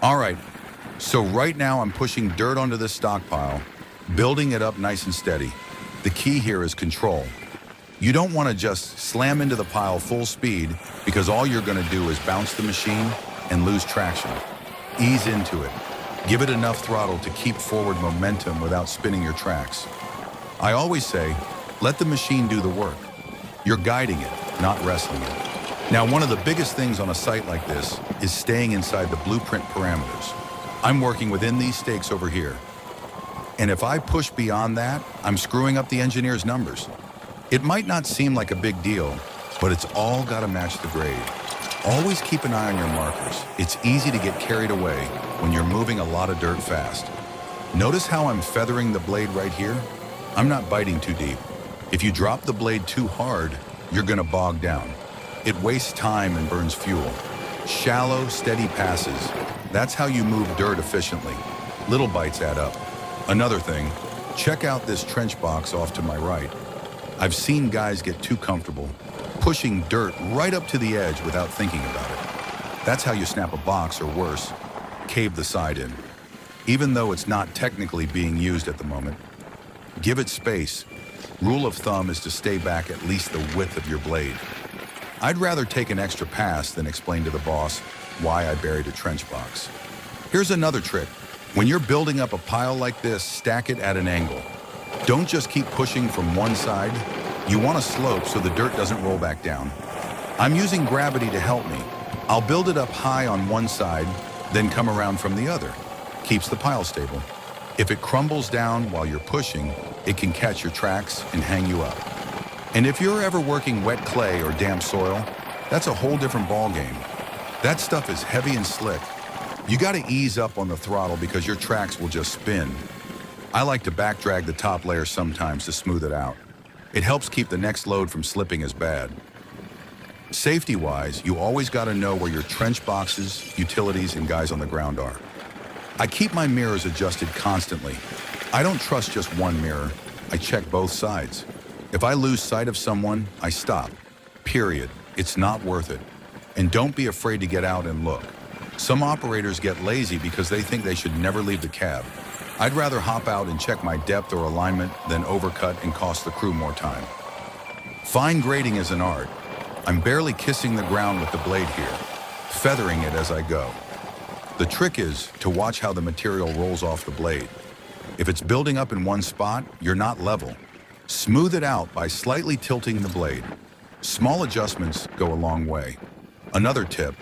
All right, so right now I'm pushing dirt onto this stockpile, building it up nice and steady. The key here is control. You don't want to just slam into the pile full speed because all you're going to do is bounce the machine and lose traction. Ease into it. Give it enough throttle to keep forward momentum without spinning your tracks. I always say, let the machine do the work. You're guiding it, not wrestling it. Now, one of the biggest things on a site like this is staying inside the blueprint parameters. I'm working within these stakes over here. And if I push beyond that, I'm screwing up the engineer's numbers. It might not seem like a big deal, but it's all got to match the grade. Always keep an eye on your markers. It's easy to get carried away when you're moving a lot of dirt fast. Notice how I'm feathering the blade right here? I'm not biting too deep. If you drop the blade too hard, you're going to bog down. It wastes time and burns fuel. Shallow, steady passes. That's how you move dirt efficiently. Little bites add up. Another thing, check out this trench box off to my right. I've seen guys get too comfortable, pushing dirt right up to the edge without thinking about it. That's how you snap a box, or worse, cave the side in. Even though it's not technically being used at the moment, give it space. Rule of thumb is to stay back at least the width of your blade. I'd rather take an extra pass than explain to the boss why I buried a trench box. Here's another trick. When you're building up a pile like this, stack it at an angle. Don't just keep pushing from one side. You want to slope so the dirt doesn't roll back down. I'm using gravity to help me. I'll build it up high on one side, then come around from the other. Keeps the pile stable. If it crumbles down while you're pushing, it can catch your tracks and hang you up. And if you're ever working wet clay or damp soil, that's a whole different ballgame. That stuff is heavy and slick. You got to ease up on the throttle because your tracks will just spin. I like to back drag the top layer sometimes to smooth it out. It helps keep the next load from slipping as bad. Safety-wise, you always got to know where your trench boxes, utilities, and guys on the ground are. I keep my mirrors adjusted constantly. I don't trust just one mirror. I check both sides. If I lose sight of someone, I stop. Period. It's not worth it. And don't be afraid to get out and look. Some operators get lazy because they think they should never leave the cab. I'd rather hop out and check my depth or alignment than overcut and cost the crew more time. Fine grading is an art. I'm barely kissing the ground with the blade here, feathering it as I go. The trick is to watch how the material rolls off the blade. If it's building up in one spot, you're not level. Smooth it out by slightly tilting the blade. Small adjustments go a long way. Another tip,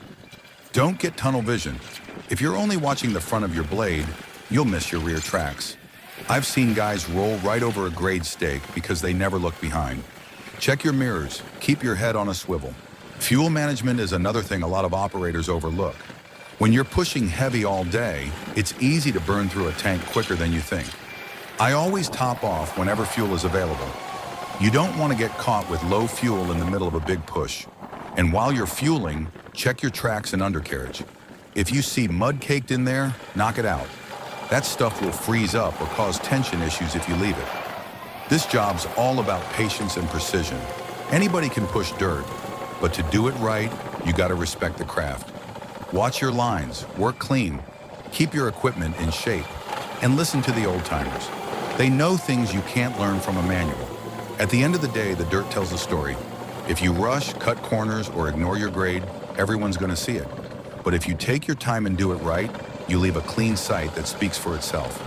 don't get tunnel vision. If you're only watching the front of your blade, you'll miss your rear tracks. I've seen guys roll right over a grade stake because they never look behind. Check your mirrors, keep your head on a swivel. Fuel management is another thing a lot of operators overlook. When you're pushing heavy all day, it's easy to burn through a tank quicker than you think. I always top off whenever fuel is available. You don't want to get caught with low fuel in the middle of a big push. And while you're fueling, check your tracks and undercarriage. If you see mud caked in there, knock it out. That stuff will freeze up or cause tension issues if you leave it. This job's all about patience and precision. Anybody can push dirt, but to do it right, you gotta respect the craft. Watch your lines, work clean, keep your equipment in shape, and listen to the old-timers. They know things you can't learn from a manual. At the end of the day, the dirt tells the story. If you rush, cut corners, or ignore your grade, everyone's gonna see it. But if you take your time and do it right, you leave a clean site that speaks for itself.